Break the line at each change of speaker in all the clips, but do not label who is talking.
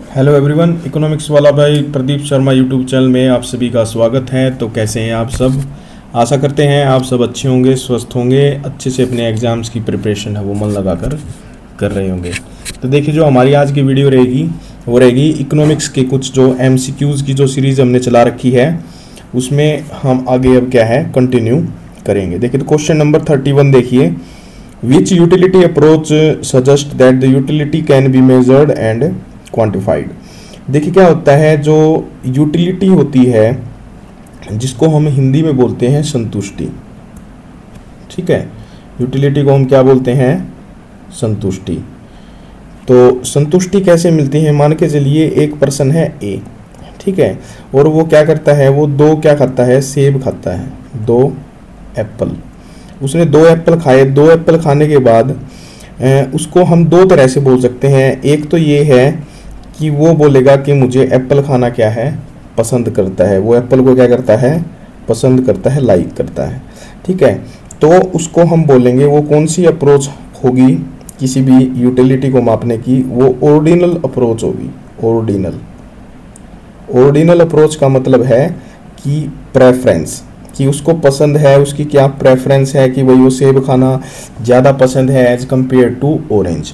Hello everyone, economics वाला भाई Pradeep Sharma YouTube channel में आप सभी का स्वागत है। तो कैसे हैं आप सब? आशा करते हैं आप सब अच्छे होंगे, स्वस्थ होंगे, अच्छे से अपने एग्ज़ाम्स की प्रिपरेशन है वो मन लगाकर कर रहे होंगे। तो देखिए, जो हमारी आज की वीडियो रहेगी वो रहेगी इकोनॉमिक्स के कुछ जो MCQs की जो सीरीज़ हमने चला रखी है उसमें हम आगे अब क्या है कंटिन्यू करेंगे। देखिए, तो क्वेश्चन नंबर 31 देखिए, which utility approach suggest that the utility can be measured and quantified. देखिए क्या होता है, जो यूटिलिटी होती है जिसको हम हिंदी में बोलते हैं संतुष्टि। ठीक है, यूटिलिटी को हम क्या बोलते हैं? संतुष्टि। तो संतुष्टि कैसे मिलती है? मान के चलिए एक पर्सन है A, ठीक है, और वो क्या करता है, वो दो क्या खाता है? सेब खाता है, 2 एप्पल। उसने 2 एप्पल खाए। 2 एप्पल खाने के बाद उसको हम दो तरह से बोल सकते हैं। एक तो ये है कि वो बोलेगा कि मुझे एप्पल खाना क्या है? पसंद करता है। वो एप्पल को क्या करता है? पसंद करता है, लाइक करता है। ठीक है, तो उसको हम बोलेंगे, वो कौन सी अप्रोच होगी किसी भी यूटिलिटी को मापने की? वो ऑर्डिनल अप्रोच होगी। ऑर्डिनल अप्रोच का मतलब है कि प्रेफरेंस, कि उसको पसंद है, उसकी क्या प्रेफरेंस है कि भाई वो सेब खाना ज़्यादा पसंद है एज कम्पेयर टू ऑरेंज।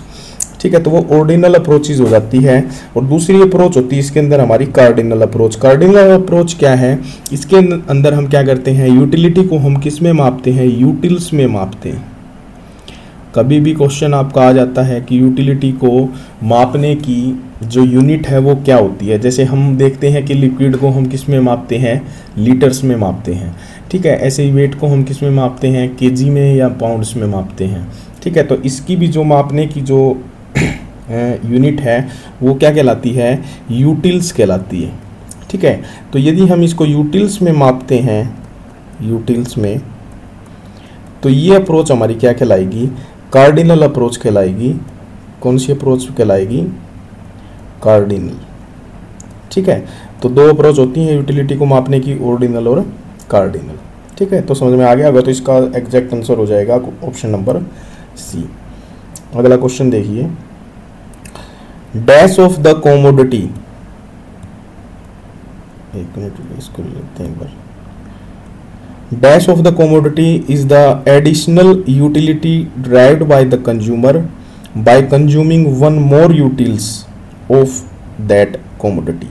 ठीक है, तो वो ऑर्डिनल अप्रोचेज हो जाती है। और दूसरी अप्रोच होती है इसके अंदर हमारी कार्डिनल अप्रोच। कार्डिनल अप्रोच क्या है? इसके अंदर हम क्या करते हैं, यूटिलिटी को हम किस में मापते हैं? यूटिल्स में मापते हैं। कभी भी क्वेश्चन आपका आ जाता है कि यूटिलिटी को मापने की जो यूनिट है वो क्या होती है। जैसे हम देखते हैं कि लिक्विड को हम किस में मापते हैं? लीटर्स में मापते हैं। ठीक है, ऐसे ही वेट को हम किस में मापते हैं? केजी में या पाउंड्स में मापते हैं। ठीक है, तो इसकी भी जो मापने की जो यूनिट है वो क्या कहलाती है? यूटिल्स कहलाती है। ठीक है, तो यदि हम इसको यूटिल्स में मापते हैं, यूटिल्स में, तो ये अप्रोच हमारी क्या कहलाएगी? कार्डिनल अप्रोच कहलाएगी। कौन सी अप्रोच कहलाएगी? कार्डिनल। ठीक है, तो 2 अप्रोच होती हैं यूटिलिटी को मापने की, ऑर्डिनल और कार्डिनल। ठीक है, तो समझ में आ गया होगा। तो इसका एग्जैक्ट आंसर हो जाएगा ऑप्शन नंबर C। अगला क्वेश्चन देखिए, डैश ऑफ द कॉमोडिटी, एक मिनट इसको लेते हैं एक बार। Dash of the commodity is the additional utility derived by the consumer by consuming one more utils of that commodity.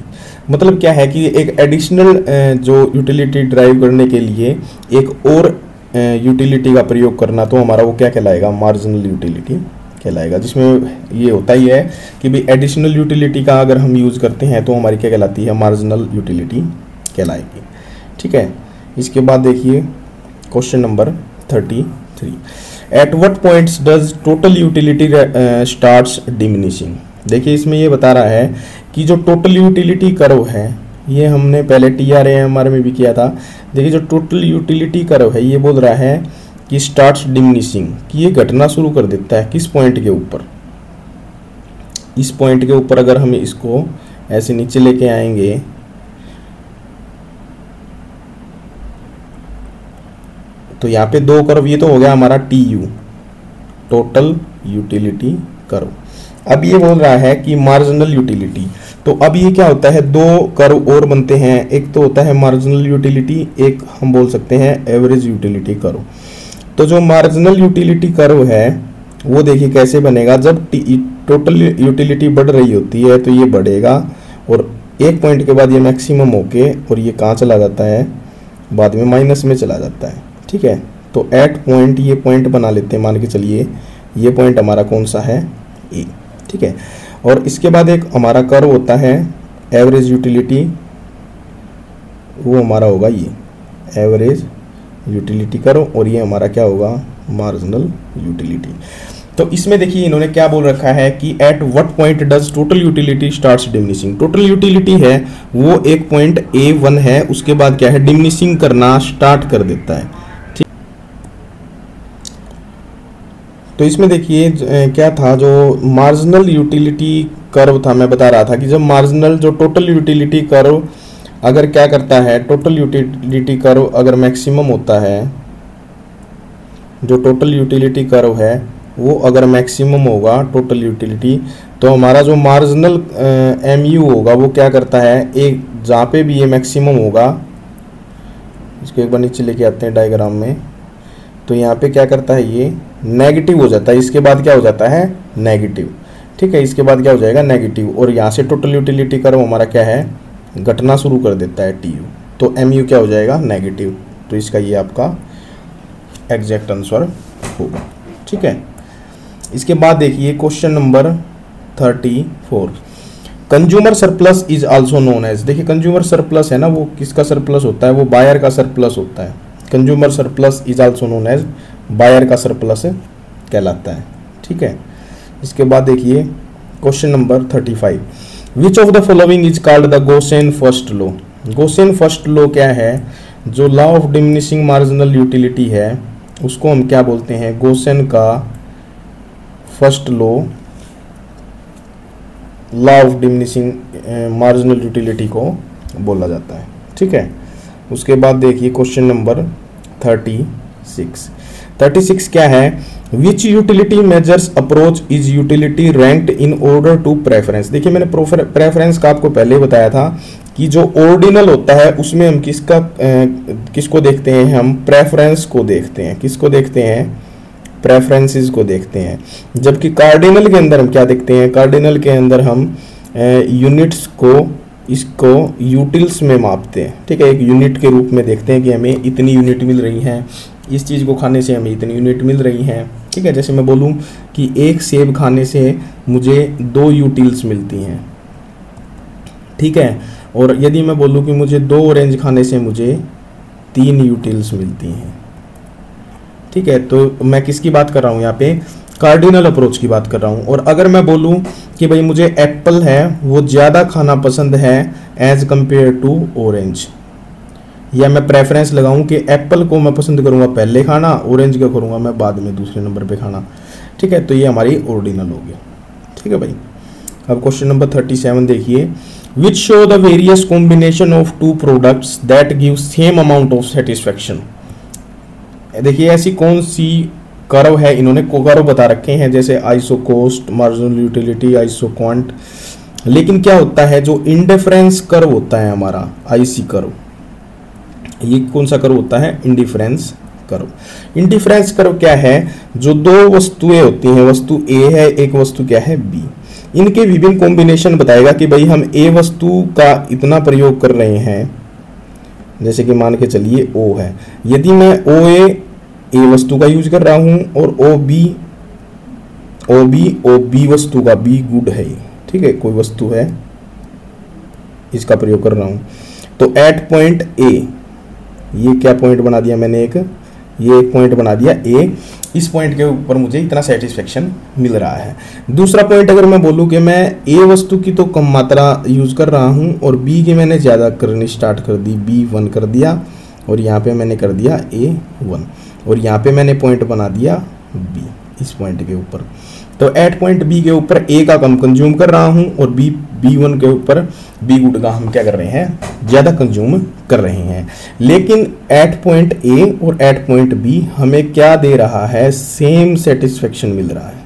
मतलब क्या है कि एक एडिशनल जो यूटिलिटी ड्राइव करने के लिए एक और यूटिलिटी का प्रयोग करना, तो हमारा वो क्या कहलाएगा? मार्जिनल यूटिलिटी कहलाएगा। जिसमें ये होता ही है कि भाई एडिशनल यूटिलिटी का अगर हम यूज़ करते हैं तो हमारी क्या कहलाती है? मार्जिनल यूटिलिटी कहलाएगी। ठीक है, इसके बाद देखिए question number 33, at what points does total utility starts diminishing. देखिए, इसमें ये बता रहा है कि जो टोटल यूटिलिटी कर्व है, ये हमने पहले TRAMR में भी किया था। देखिए, जो टोटल यूटिलिटी कर्व है ये बोल रहा है कि स्टार्ट्स डिमिनिशिंग, कि ये घटना शुरू कर देता है। किस पॉइंट के ऊपर? इस पॉइंट के ऊपर अगर हम इसको ऐसे नीचे लेके आएंगे तो यहाँ पे 2 कर्व, ये तो हो गया हमारा TU, टोटल यूटिलिटी कर्व। अब ये बोल रहा है कि मार्जिनल यूटिलिटी। तो अब ये क्या होता है? 2 कर्व और बनते हैं। एक तो होता है मार्जिनल यूटिलिटी, एक हम बोल सकते हैं एवरेज यूटिलिटी कर्व। तो जो मार्जिनल यूटिलिटी कर्व है वो देखिए कैसे बनेगा। जब टोटल यूटिलिटी बढ़ रही होती है तो ये बढ़ेगा, और एक पॉइंट के बाद ये मैक्सिमम होके और ये कहाँ चला जाता है? बाद में माइनस में चला जाता है। ठीक है, तो एट पॉइंट, ये पॉइंट बना लेते हैं, मान के चलिए ये पॉइंट हमारा कौन सा है? A। ठीक है, और इसके बाद एक हमारा कर्व होता है एवरेज यूटिलिटी, वो हमारा होगा ये एवरेज यूटिलिटी कर्व, और ये हमारा क्या होगा? Marginal utility. तो इसमें देखिए इन्होंने क्या बोल रखा है कि at what point does total utility starts diminishing. Total utility है वो एक पॉइंट A1 है, उसके बाद क्या है? डिमिनिशिंग करना स्टार्ट कर देता है। ठीक, तो इसमें देखिए क्या था, जो मार्जिनल यूटिलिटी कर्व था, मैं बता रहा था कि जब मार्जिनल जो टोटल यूटिलिटी कर्व अगर क्या करता है, टोटल यूटिलिटी कर्व अगर मैक्सिमम होता है, जो टोटल यूटिलिटी कर्व है वो अगर मैक्सिमम होगा टोटल यूटिलिटी, तो हमारा जो मार्जिनल MU होगा वो क्या करता है, एक जहाँ पे भी ये मैक्सिमम होगा, इसको एक बार नीचे लेके आते हैं डायग्राम में, तो यहाँ पे क्या करता है, ये नेगेटिव हो जाता है, इसके बाद क्या हो जाता है, नेगेटिव। ठीक है, इसके बाद क्या हो जाएगा, नेगेटिव, और यहाँ से टोटल यूटिलिटी कर्व हमारा क्या है, घटना शुरू कर देता है TU, तो MU क्या हो जाएगा, नेगेटिव। तो इसका ये आपका एग्जैक्ट आंसर होगा। ठीक है, इसके बाद देखिए question number 34, consumer surplus is also known as. देखिए कंज्यूमर सरप्लस है ना, वो किसका सरप्लस होता है, वो बायर का सरप्लस होता है। Consumer surplus is also known as, buyer का सरप्लस कहलाता है। ठीक है, इसके बाद देखिए question number 35, which of the following is called the Gossen first law. Gossen first law क्या है, जो law of diminishing marginal utility है उसको हम क्या बोलते हैं, गॉसेन का first law, law of diminishing marginal utility को बोला जाता है। ठीक है, उसके बाद देखिए क्वेश्चन नंबर 36 क्या है, which utility measures approach is utility ranked in order to preference. देखिए मैंने प्रेफरेंस का आपको पहले बताया था कि जो ऑर्डिनल होता है उसमें हम किसको देखते हैं, हम प्रेफरेंस को देखते हैं। किसको देखते हैं, प्रेफरेंसेस को देखते हैं। जबकि कार्डिनल के अंदर हम क्या देखते हैं, कार्डिनल के अंदर हम यूनिट्स को, इसको यूटिल्स में मापते हैं। ठीक है, एक यूनिट के रूप में देखते हैं कि हमें इतनी यूनिट मिल रही हैं, इस चीज़ को खाने से हमें इतनी यूनिट मिल रही हैं। ठीक है, जैसे मैं बोलूँ कि एक सेब खाने से मुझे 2 यूटिल्स मिलती हैं। ठीक है, और यदि मैं बोलूँ कि मुझे 2 ऑरेंज खाने से मुझे 3 यूटिल्स मिलती हैं। ठीक है, तो मैं किसकी बात कर रहा हूँ यहाँ पे, कार्डिनल अप्रोच की बात कर रहा हूँ। और अगर मैं बोलूँ कि भाई मुझे एप्पल है वो ज़्यादा खाना पसंद है एज कंपेयर टू ऑरेंज, या मैं प्रेफरेंस लगाऊं कि एप्पल को मैं पसंद करूंगा पहले खाना, ऑरेंज का करूंगा मैं बाद में दूसरे नंबर पे खाना। ठीक है, तो ये हमारी ऑर्डिनल हो गई। ठीक है भाई, अब क्वेश्चन नंबर 37 देखिए, which show the various combination of 2 products that give same amount of satisfaction. देखिए ऐसी कौन सी कर्व है, इन्होंने कर्व बता रखे हैं जैसे आइसोकोस्ट, मार्जिनल यूटिलिटी, आइसोक्वांट, लेकिन क्या होता है जो इंडिफरेंस कर्व होता है हमारा, IC कर्व, ये कौन सा कर्व होता है, इंडिफरेंस कर्व। इंडिफरेंस कर्व क्या है, जो 2 वस्तुएं होती हैं, वस्तु A है, एक वस्तु क्या है B, इनके विभिन्न कॉम्बिनेशन बताएगा कि भाई हम A वस्तु का इतना प्रयोग कर रहे हैं, जैसे कि मान के चलिए O है, यदि मैं OA A वस्तु का यूज कर रहा हूं और OB वस्तु का, B गुड है ये, ठीक है, कोई वस्तु है इसका प्रयोग कर रहा हूं, तो एट पॉइंट A, ये क्या पॉइंट बना दिया मैंने, ये एक पॉइंट बना दिया A, इस पॉइंट के ऊपर मुझे इतना सेटिस्फेक्शन मिल रहा है। दूसरा पॉइंट अगर मैं बोलूँ कि मैं A वस्तु की तो कम मात्रा यूज कर रहा हूँ और B की मैंने ज़्यादा करनी स्टार्ट कर दी, B1 कर दिया और यहाँ पे मैंने कर दिया A1 और यहाँ पे मैंने पॉइंट बना दिया B इस पॉइंट के ऊपर, तो एट पॉइंट B के ऊपर A का कम कंज्यूम कर रहा हूँ और B1 के ऊपर B गुड का हम क्या कर रहे हैं, ज़्यादा कंज्यूम कर रहे हैं। लेकिन एट पॉइंट A और एट पॉइंट B हमें क्या दे रहा है, सेम सेटिस्फेक्शन मिल रहा है।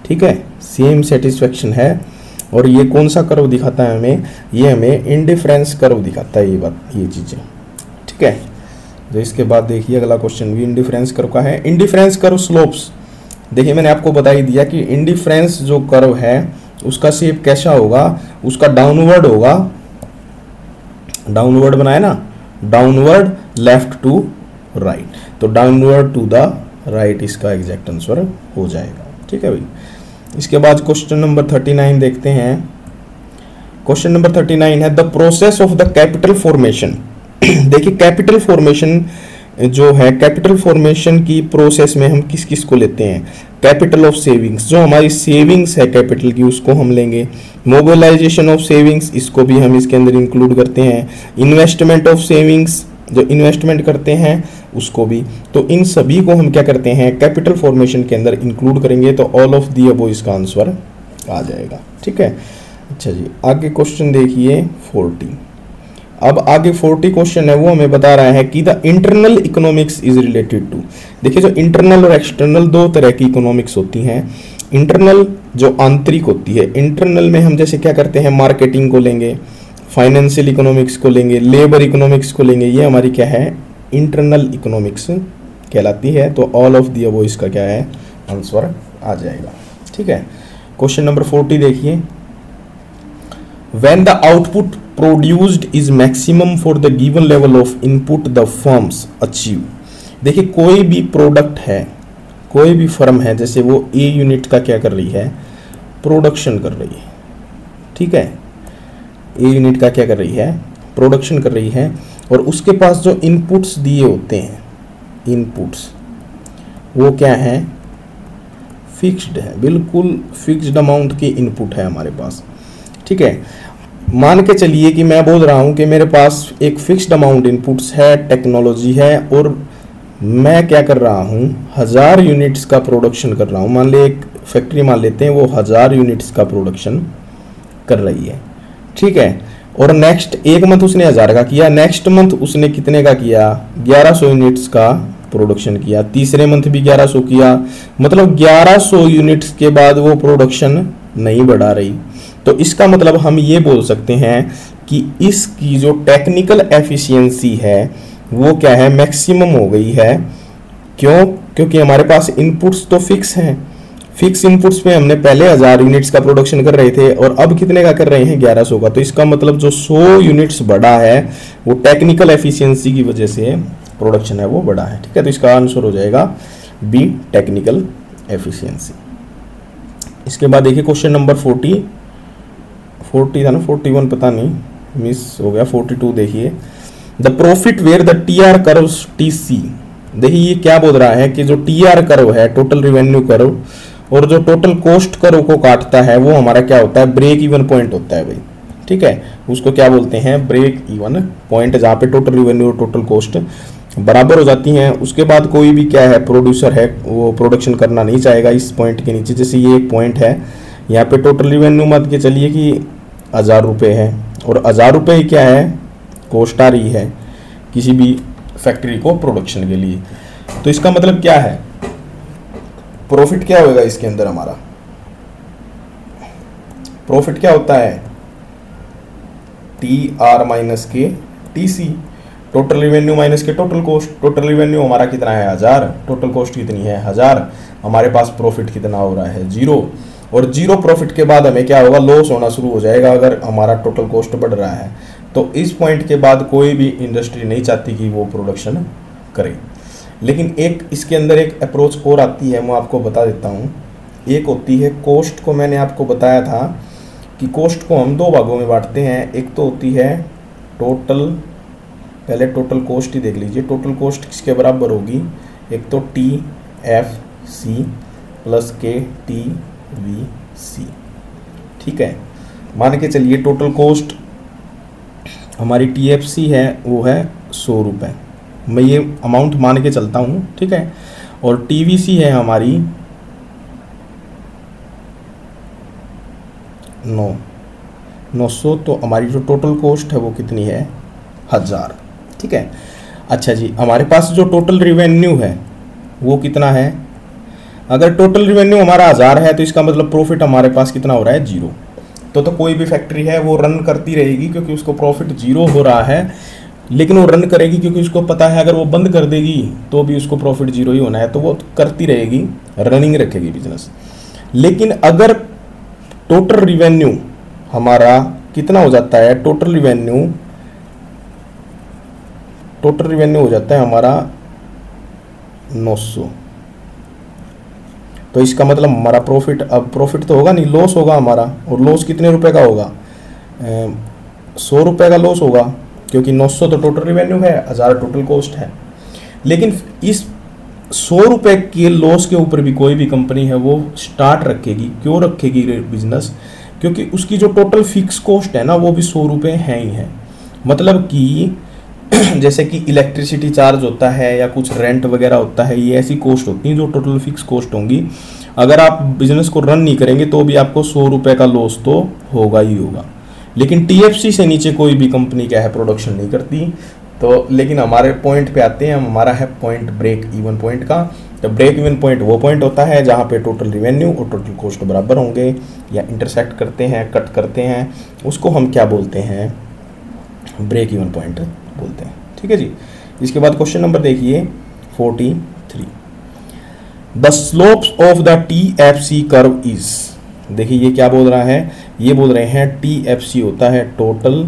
ठीक है, सेम सेटिस्फेक्शन है। और ये कौन सा कर्व दिखाता है हमें, ये हमें इंडिफरेंस कर्व दिखाता है, ये चीज़ें। ठीक है, तो इसके बाद देखिए अगला क्वेश्चन भी इंडिफरेंस कर्व का है। इंडिफरेंस कर्व स्लोप्स, देखिए मैंने आपको बता ही दिया कि इंडिफरेंस जो कर्व है उसका शेप कैसा होगा, उसका डाउनवर्ड होगा, डाउनवर्ड बनाया ना, डाउनवर्ड लेफ्ट टू राइट, तो डाउनवर्ड टू द राइट इसका एग्जैक्ट आंसर हो जाएगा। ठीक है भाई, इसके बाद क्वेश्चन नंबर 39 देखते हैं। क्वेश्चन नंबर 39 है the process of the capital formation. देखिए कैपिटल फॉर्मेशन जो है, कैपिटल फॉर्मेशन की प्रोसेस में हम किस किस को लेते हैं, कैपिटल ऑफ सेविंग्स, जो हमारी सेविंग्स है कैपिटल की उसको हम लेंगे, मोबिलाइजेशन ऑफ सेविंग्स इसको भी हम इसके अंदर इंक्लूड करते हैं, इन्वेस्टमेंट ऑफ सेविंग्स जो इन्वेस्टमेंट करते हैं उसको भी, तो इन सभी को हम क्या करते हैं कैपिटल फॉर्मेशन के अंदर इंक्लूड करेंगे, तो ऑल ऑफ दी अबव इसका आंसर आ जाएगा। ठीक है, अच्छा जी, आगे क्वेश्चन देखिए 40। अब आगे 40 क्वेश्चन है, वो हमें बता रहा है कि the internal economics is related to. देखिए जो इंटरनल और एक्सटर्नल दो तरह की इकोनॉमिक्स होती हैं। इंटरनल जो आंतरिक होती है, इंटरनल में हम जैसे क्या करते हैं, मार्केटिंग को लेंगे, फाइनेंशियल इकोनॉमिक्स को लेंगे, लेबर इकोनॉमिक्स को लेंगे, ये हमारी क्या है, इंटरनल इकोनॉमिक्स कहलाती है। तो ऑल ऑफ दी अबव इसका क्या है, आंसर आ जाएगा। ठीक है, क्वेश्चन नंबर 40 देखिए, when the output produced is maximum for the given level of input the firms achieve. देखिए कोई भी प्रोडक्ट है, कोई भी फर्म है, जैसे वो ए यूनिट का क्या कर रही है, प्रोडक्शन कर रही है। ठीक है, ए यूनिट का क्या कर रही है, प्रोडक्शन कर रही है, और उसके पास जो इनपुट्स दिए होते हैं, इनपुट्स वो क्या है, फिक्स्ड है, बिल्कुल फिक्स्ड अमाउंट की इनपुट है हमारे पास। ठीक है, मान के चलिए कि मैं बोल रहा हूं कि मेरे पास एक फिक्स्ड अमाउंट इनपुट्स है, टेक्नोलॉजी है, और मैं क्या कर रहा हूं, 1000 यूनिट्स का प्रोडक्शन कर रहा हूं। मान ले एक फैक्ट्री मान लेते हैं, वो 1000 यूनिट्स का प्रोडक्शन कर रही है। ठीक है, और नेक्स्ट एक मंथ उसने 1000 का किया, नेक्स्ट मंथ उसने कितने का किया, 1100 यूनिट्स का प्रोडक्शन किया, तीसरे मंथ भी 1100 किया, मतलब 1100 यूनिट्स के बाद वो प्रोडक्शन नहीं बढ़ा रही। तो इसका मतलब हम ये बोल सकते हैं कि इसकी जो टेक्निकल एफिशिएंसी है वो क्या है, मैक्सिमम हो गई है। क्यों, क्योंकि हमारे पास इनपुट्स तो फिक्स हैं, फिक्स इनपुट्स में हमने पहले 1000 यूनिट्स का प्रोडक्शन कर रहे थे और अब कितने का कर रहे हैं, 1100 का। तो इसका मतलब जो 100 यूनिट्स बढ़ा है वो टेक्निकल एफिशिएंसी की वजह से प्रोडक्शन है वो बढ़ा है। ठीक है, तो इसका आंसर हो जाएगा बी, टेक्निकल एफिशिएंसी। इसके बाद देखिए क्वेश्चन नंबर 40 था ना, 41 पता नहीं मिस हो गया, 42 देखिए, the profit where the TR curve TC. देखिए ये क्या बोल रहा है कि जो टीआर कर्व है, टोटल रिवेन्यू कर्व, और जो टोटल कॉस्ट कर्व को काटता है वो हमारा क्या होता है, ब्रेक इवन पॉइंट होता है भाई। ठीक है, उसको क्या बोलते हैं, ब्रेक इवन पॉइंट, जहाँ पे टोटल रिवेन्यू और टोटल कॉस्ट बराबर हो जाती हैं। उसके बाद कोई भी क्या है, प्रोड्यूसर है, वो प्रोडक्शन करना नहीं चाहेगा इस पॉइंट के नीचे। जैसे ये एक पॉइंट है, यहाँ पे टोटल रिवेन्यू मत के चलिए कि 1000 रुपये है, और 1000 रुपये क्या है, कॉस्ट आ रही है किसी भी फैक्ट्री को प्रोडक्शन के लिए। तो इसका मतलब क्या है, प्रॉफिट क्या होगा इसके अंदर, हमारा प्रॉफिट क्या होता है, टी आर माइनस के T C, total revenue minus के टोटल कॉस्ट। टोटल रिवेन्यू हमारा कितना है, 1000, टोटल कॉस्ट कितनी है, 1000, हमारे पास प्रॉफिट कितना हो रहा है, 0। और 0 प्रॉफिट के बाद हमें क्या होगा, लॉस होना शुरू हो जाएगा अगर हमारा टोटल कॉस्ट बढ़ रहा है। तो इस पॉइंट के बाद कोई भी इंडस्ट्री नहीं चाहती कि वो प्रोडक्शन करे। लेकिन एक इसके अंदर एक अप्रोच और आती है, मैं आपको बता देता हूँ। एक होती है कॉस्ट को, मैंने आपको बताया था कि कॉस्ट को हम 2 भागों में बांटते हैं। एक तो होती है टोटल, पहले टोटल कॉस्ट ही देख लीजिए, टोटल कॉस्ट किसके बराबर होगी, एक तो टी एफ सी प्लस के टी वी सी। ठीक है, मान के चलिए टोटल कॉस्ट हमारी टी एफ सी है वो है 100 रुपये, मैं ये अमाउंट मान के चलता हूँ। ठीक है, और टी वी सी है हमारी 900, तो हमारी जो टोटल कॉस्ट है वो कितनी है, 1000। ठीक है, अच्छा जी, हमारे पास जो टोटल रिवेन्यू है वो कितना है, अगर टोटल रिवेन्यू हमारा 1000 है तो इसका मतलब प्रॉफिट हमारे पास कितना हो रहा है, 0। तो कोई भी फैक्ट्री है वो रन करती रहेगी क्योंकि उसको प्रॉफिट 0 हो रहा है, लेकिन वो रन करेगी क्योंकि उसको पता है अगर वो बंद कर देगी तो भी उसको प्रॉफिट 0 ही होना है, तो वो करती रहेगी, रनिंग रखेगी बिजनेस। लेकिन अगर टोटल रिवेन्यू हमारा कितना हो जाता है, टोटल रिवेन्यू हो जाता है हमारा 900, तो इसका मतलब हमारा प्रॉफिट, अब प्रॉफिट तो होगा नहीं, लॉस होगा हमारा। और लॉस कितने रुपए का होगा, 100 रुपये का लॉस होगा, क्योंकि 900 तो टोटल रिवेन्यू है, 1000 टोटल कॉस्ट है। लेकिन इस 100 रुपये के लॉस के ऊपर भी कोई भी कंपनी है वो स्टार्ट रखेगी। क्यों रखेगी बिजनेस, क्योंकि उसकी जो टोटल फिक्स कॉस्ट है ना वो भी 100 रुपये है ही है। मतलब कि जैसे कि इलेक्ट्रिसिटी चार्ज होता है या कुछ रेंट वगैरह होता है, ये ऐसी कॉस्ट होती हैं जो टोटल फिक्स कॉस्ट होंगी। अगर आप बिजनेस को रन नहीं करेंगे तो भी आपको 100 रुपये का लॉस तो होगा ही होगा। लेकिन टीएफसी से नीचे कोई भी कंपनी क्या है प्रोडक्शन नहीं करती। तो लेकिन हमारे पॉइंट पे आते हैं, हमारा है पॉइंट ब्रेक इवन पॉइंट का। तो ब्रेक इवन पॉइंट वो पॉइंट होता है जहाँ पे टोटल रिवेन्यू और टोटल कॉस्ट बराबर होंगे या इंटरसेक्ट करते हैं, कट करते हैं, उसको हम क्या बोलते हैं, ब्रेक इवन पॉइंट बोलते हैं। ठीक है जी। इसके बाद क्वेश्चन नंबर देखिए 43, the slopes of the TFC curve is. देखिए ये क्या बोल रहा है, ये बोल रहे हैं टीएफसी होता है total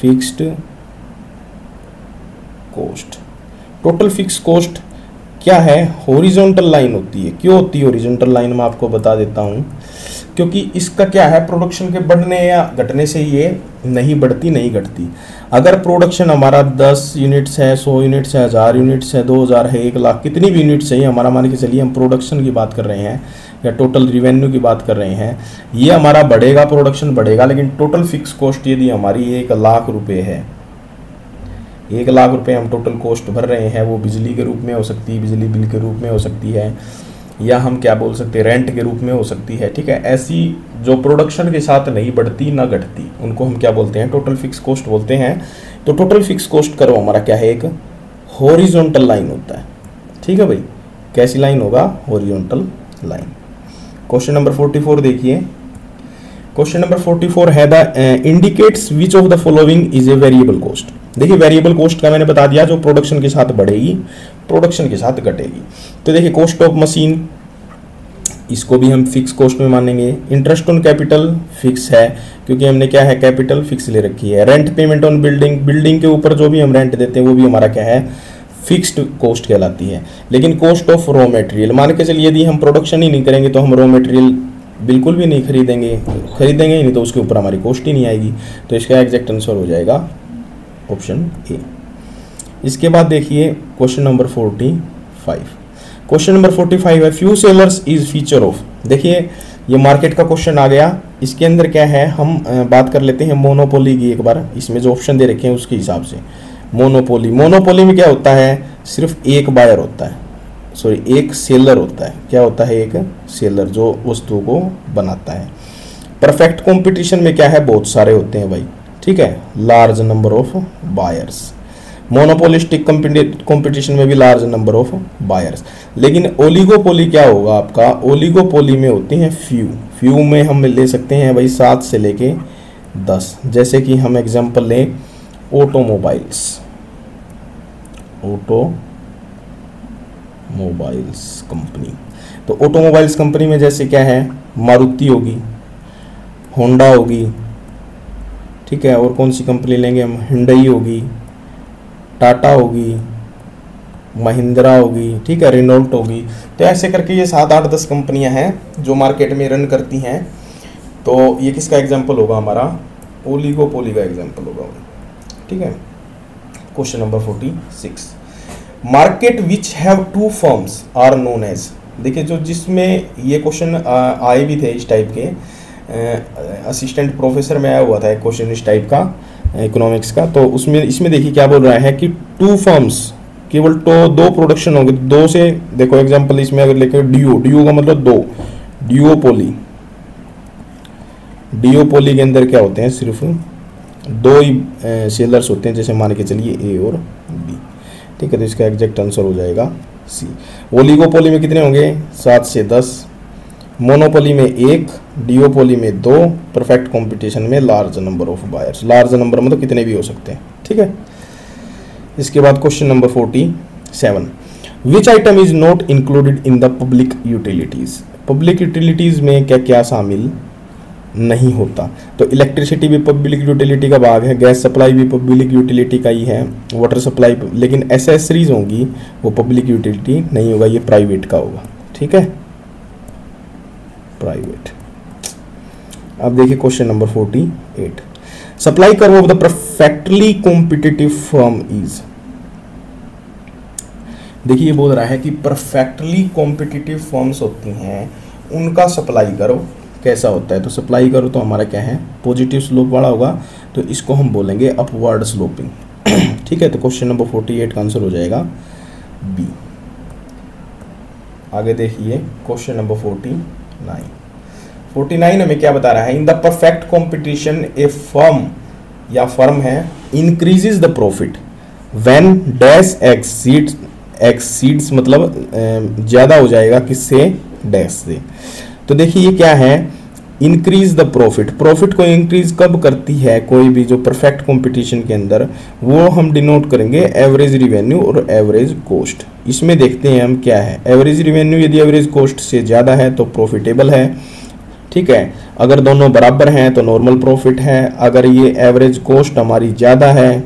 fixed cost. Total fix cost क्या है, हॉरिजॉन्टल लाइन होती है। क्यों होती है हॉरिजॉन्टल लाइन, मैं आपको बता देता हूँ। क्योंकि इसका क्या है, प्रोडक्शन के बढ़ने या घटने से ये नहीं बढ़ती नहीं घटती। अगर प्रोडक्शन हमारा 10 यूनिट्स है, 100 यूनिट्स है, 1000 यूनिट्स है, 2000 है, 1 लाख, कितनी भी यूनिट्स है, हमारा मान के चलिए हम प्रोडक्शन की बात कर रहे हैं या टोटल रिवेन्यू की बात कर रहे हैं, ये हमारा बढ़ेगा, प्रोडक्शन बढ़ेगा, लेकिन टोटल फिक्स कॉस्ट यदि हमारी 1 लाख रुपये है, 1 लाख रुपये हम टोटल कॉस्ट भर रहे हैं, वो बिजली के रूप में हो सकती है, बिजली बिल के रूप में हो सकती है, या हम क्या बोल सकते हैं रेंट के रूप में हो सकती है। ठीक है, ऐसी जो प्रोडक्शन के साथ नहीं बढ़ती ना घटती, उनको हम क्या बोलते हैं, टोटल फिक्स कॉस्ट बोलते हैं। तो टोटल फिक्स कॉस्ट करो हमारा क्या है, एक हॉरिजॉन्टल लाइन होता है। ठीक है भाई, कैसी लाइन होगा, हॉरिजॉन्टल लाइन। क्वेश्चन नंबर 44 देखिए। क्वेश्चन नंबर 44 है the indicates which of the following is a variable cost. देखिए वेरिएबल कॉस्ट का मैंने बता दिया, जो प्रोडक्शन के साथ बढ़ेगी, प्रोडक्शन के साथ घटेगी। तो देखिए कॉस्ट ऑफ मशीन, इसको भी हम फिक्स कॉस्ट में मानेंगे। इंटरेस्ट ऑन कैपिटल फिक्स है, क्योंकि हमने क्या है, कैपिटल फिक्स ले रखी है। Rent payment on building, building के ऊपर जो भी हम रेंट देते हैं वो भी हमारा क्या है, फिक्स्ड कॉस्ट कहलाती है। लेकिन कॉस्ट ऑफ रॉ मटेरियल, मान के चलिए यदि हम प्रोडक्शन ही नहीं करेंगे तो हम रॉ मटेरियल बिल्कुल भी नहीं खरीदेंगे ही नहीं, तो उसके ऊपर हमारी कॉस्ट ही नहीं आएगी। तो इसका एग्जैक्ट आंसर हो जाएगा ऑप्शन ए। इसके बाद देखिए क्वेश्चन नंबर 45। क्वेश्चन नंबर 45 है few sellers is feature of. देखिए ये मार्केट का क्वेश्चन आ गया। इसके अंदर क्या है, हम बात कर लेते हैं मोनोपोली की एक बार। इसमें जो ऑप्शन दे रखे हैं उसके हिसाब से मोनोपोली, मोनोपोली में क्या होता है, सिर्फ एक बायर होता है, सॉरी एक सेलर होता है। क्या होता है, एक सेलर जो वस्तु को बनाता है। परफेक्ट कंपटीशन में क्या है, बहुत सारे होते हैं भाई। ठीक है, large number of buyers. Monopolistic competition में भी लार्ज नंबर ऑफ बायर्स। लेकिन ओलिगोपोली क्या होगा आपका, ओलिगोपोली में होते हैं फ्यू। फ्यू में हम ले सकते हैं भाई 7 से लेके 10। जैसे कि हम एग्जांपल लें ऑटोमोबाइल्स, ऑटोमोबाइल्स कंपनी। तो ऑटोमोबाइल्स कंपनी में जैसे क्या है, मारुति होगी, होंडा होगी, ठीक है, और कौन सी कंपनी लेंगे हम, हिंडई होगी, टाटा होगी, महिंद्रा होगी, ठीक है, रेनॉल्ट होगी। तो ऐसे करके ये 7, 8, 10 कंपनियां हैं जो मार्केट में रन करती हैं। तो ये किसका एग्जांपल होगा, हमारा ओलिगोपोली का एग्जांपल होगा। ठीक है, question number 46, market which have 2 firms are known as. देखिए जो जिसमें ये क्वेश्चन आए भी थे इस टाइप के, असिस्टेंट प्रोफेसर में आया हुआ था एक क्वेश्चन इस टाइप का इकोनॉमिक्स का। तो उसमें इसमें देखिए क्या बोल रहा है कि 2 फर्म्स, केवल तो 2 प्रोडक्शन होंगे। 2 से देखो एग्जांपल इसमें अगर लेके डियो का मतलब 2, डियोपोली। डियोपोली के अंदर क्या होते हैं, सिर्फ 2 ही सेलर्स होते हैं, जैसे मान के चलिए ए और बी। ठीक है, तो इसका एग्जैक्ट आंसर हो जाएगा सी। ओलिगोपोली में कितने होंगे, 7 से 10। मोनोपोली में 1, डियोपोली में 2, परफेक्ट कंपटीशन में large number of buyers. Large number मतलब कितने भी हो सकते हैं। ठीक है, इसके बाद question number 47, which item is not included in the public utilities. Public utilities में क्या क्या शामिल नहीं होता। तो इलेक्ट्रिसिटी भी पब्लिक यूटिलिटी का भाग है, गैस सप्लाई भी पब्लिक यूटिलिटी का ही है, वाटर सप्लाई, लेकिन एसेसरीज होंगी वो पब्लिक यूटिलिटी नहीं होगा, ये प्राइवेट का होगा। ठीक है, प्राइवेट। अब देखिए question number 48, supply curve of the perfectly competitive firm is. देखिए ये बोल रहा है कि परफेक्टली कॉम्पिटिटिव फर्म्स होती हैं, उनका सप्लाई कर्व कैसा होता है। तो सप्लाई कर्व तो हमारा क्या है, पॉजिटिव स्लोप वाला होगा, तो इसको हम बोलेंगे अपवर्ड स्लोपिंग। ठीक है, तो क्वेश्चन नंबर 48 का आंसर हो जाएगा बी। आगे देखिए क्वेश्चन नंबर 49, 49 हमें क्या बता रहा है, in the perfect competition A firm या फर्म है increases the profit when dash exceeds मतलब ज़्यादा हो जाएगा किससे, डैश से। तो देखिए ये क्या है, इंक्रीज द प्रॉफिट, प्रॉफिट को इंक्रीज कब करती है कोई भी जो परफेक्ट कंपटीशन के अंदर, वो हम डिनोट करेंगे एवरेज रिवेन्यू और एवरेज कॉस्ट। इसमें देखते हैं हम क्या है, एवरेज रिवेन्यू यदि एवरेज कॉस्ट से ज़्यादा है तो प्रॉफिटेबल है, ठीक है। अगर दोनों बराबर हैं तो नॉर्मल प्रॉफिट है। अगर ये एवरेज कॉस्ट हमारी ज़्यादा है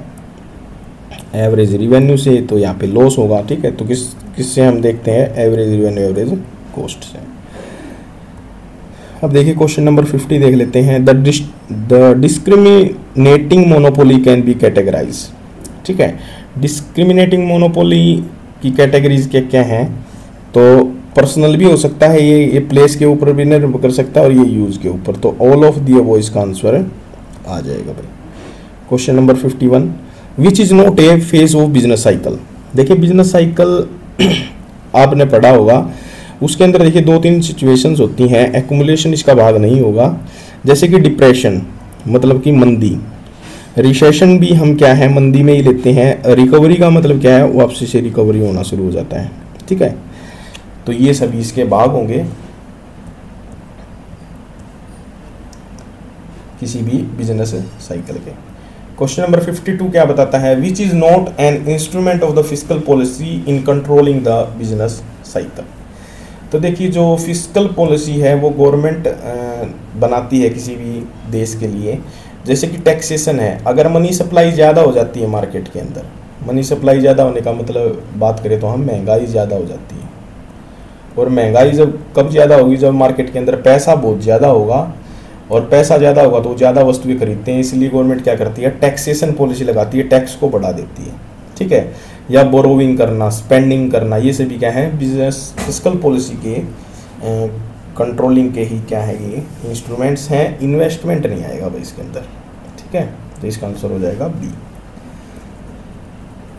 एवरेज रिवेन्यू से तो यहाँ पे लॉस होगा, ठीक है। तो किससे हम देखते हैं, एवरेज रिवेन्यू एवरेज कॉस्ट से। अब देखिए क्वेश्चन नंबर 50 देख लेते हैं। The discriminating monopoly can be categorize, ठीक है। डिस्क्रिमिनेटिंग मोनोपोली की कैटेगरीज क्या क्या हैं, तो पर्सनल भी हो सकता है, ये प्लेस के ऊपर भी निर्भर कर सकता है और ये यूज के ऊपर। तो ऑल ऑफ द अबव इसका आंसर आ जाएगा भाई। Question number 51, which is not A phase of business cycle. देखिए बिजनेस साइकिल आपने पढ़ा होगा, उसके अंदर देखिए 2-3 सिचुएशंस होती हैं, एक्युमुलेशन इसका भाग नहीं होगा। जैसे कि डिप्रेशन मतलब कि मंदी, रिसेशन भी हम क्या है मंदी में ही लेते हैं। रिकवरी का मतलब क्या है, वापसी से रिकवरी होना शुरू हो जाता है, ठीक है। तो ये सभी इसके भाग होंगे किसी भी बिजनेस साइकिल के। क्वेश्चन नंबर 52 क्या बताता है, which is not an instrument of the fiscal policy in controlling the business cycle. तो देखिए जो फिस्कल पॉलिसी है वो गवर्नमेंट बनाती है किसी भी देश के लिए। जैसे कि टैक्सेशन है, अगर मनी सप्लाई ज़्यादा हो जाती है मार्केट के अंदर, मनी सप्लाई ज़्यादा होने का मतलब बात करें तो हम महंगाई ज़्यादा हो जाती है। और महंगाई जब कब ज़्यादा होगी, जब मार्केट के अंदर पैसा बहुत ज़्यादा होगा, और पैसा ज़्यादा होगा तो ज़्यादा वस्तुएं खरीदते हैं। इसलिए गवर्नमेंट क्या करती है, टैक्सेशन पॉलिसी लगाती है, टैक्स को बढ़ा देती है, ठीक है। या बोरोविंग करना, स्पेंडिंग करना, ये सभी क्या है बिजनेस फिस्कल पॉलिसी के कंट्रोलिंग के ही क्या है ये इंस्ट्रूमेंट्स हैं। इन्वेस्टमेंट नहीं आएगा भाई इसके अंदर, ठीक है। तो इसका आंसर हो जाएगा बी।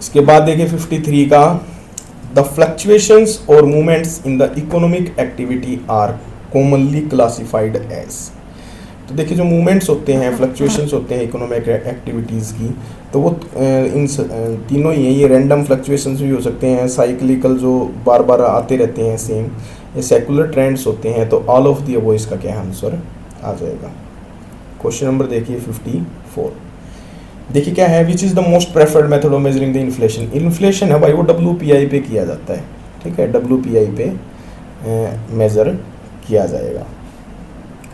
इसके बाद देखिए 53 का, द फ्लक्चुएशंस और movements in the economic activity are commonly classified as. तो देखिए जो मूवमेंट्स होते हैं, फ्लक्चुएशंस होते हैं इकोनॉमिक एक्टिविटीज़ की, तो वो इन तीनों ही हैं। ये रैंडम फ्लक्चुएशंस भी हो सकते हैं, साइक्लिकल जो बार बार आते रहते हैं सेम, ये सेकुलर ट्रेंड्स होते हैं। तो ऑल ऑफ द अबव इसका क्या आंसर आ जाएगा। क्वेश्चन नंबर देखिए 54, देखिए क्या है, which is the most preferred method of measuring the inflation. Inflation है भाई वो WPI पे किया जाता है, ठीक है। WPI पे मेज़र किया जाएगा।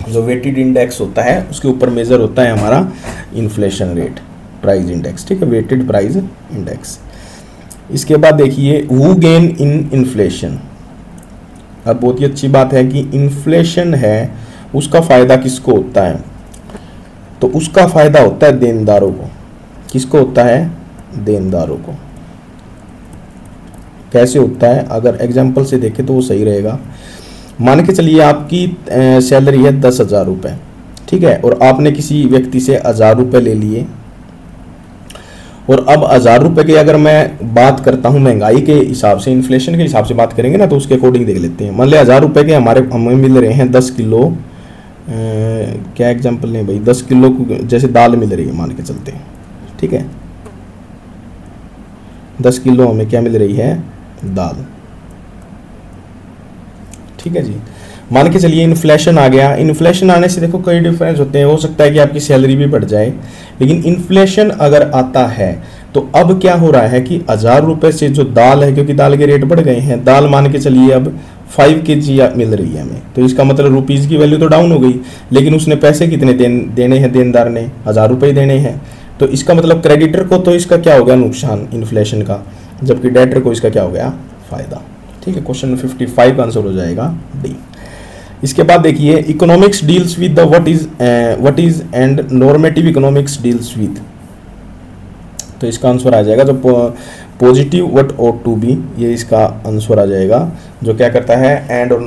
जो वेटेड इंडेक्स होता है उसके ऊपर मेज़र होता है हमारा इन्फ्लेशन रेट, प्राइस इंडेक्स, ठीक है, वेटेड प्राइस इंडेक्स। इसके बाद देखिए हु गेन इन इन्फ्लेशन। अब बहुत ही अच्छी बात है कि इन्फ्लेशन है उसका फ़ायदा किसको होता है, तो उसका फ़ायदा होता है देनदारों को। किसको होता है, देनदारों को। कैसे होता है, अगर एग्जाम्पल से देखें तो वो सही रहेगा। मान के चलिए आपकी सैलरी है 10,000 रुपये, ठीक है, और आपने किसी व्यक्ति से 1,000 रुपये ले लिए। और अब 1,000 रुपये की अगर मैं बात करता हूँ महंगाई के हिसाब से, इन्फ्लेशन के हिसाब से बात करेंगे ना, तो उसके अकॉर्डिंग देख लेते हैं। मान लिया 1,000 रुपये के हमें मिल रहे हैं 10 किलो, क्या एग्जाम्पल लें भाई, 10 किलो जैसे दाल मिल रही है मान के चलते हैं, ठीक है। 10 किलो हमें क्या मिल रही है, दाल, ठीक है जी। मान के चलिए इन्फ्लेशन आ गया। इन्फ्लेशन आने से देखो कई डिफरेंस होते हैं, हो सकता है कि आपकी सैलरी भी बढ़ जाए, लेकिन इन्फ्लेशन अगर आता है तो अब क्या हो रहा है कि 1,000 रुपये से जो दाल है, क्योंकि दाल के रेट बढ़ गए हैं, दाल मान के चलिए अब 5 kg मिल रही है हमें, तो इसका मतलब रुपीज़ की वैल्यू तो डाउन हो गई, लेकिन उसने पैसे कितने देने हैं, देनदार ने 1,000 रुपये देने हैं। तो इसका मतलब क्रेडिटर को तो इसका क्या हो गया, नुकसान इन्फ्लेशन का, जबकि डेटर को इसका क्या हो गया, फ़ायदा, ठीक है। क्वेश्चन 55 का आंसर हो जाएगा डी। इसके बाद देखिए economics deals with the what is and normative economics deals with. तो इसका आंसर आ जाएगा जो positive what ought to be, ये इसका आंसर आ जाएगा। जो क्या करता है, एंड और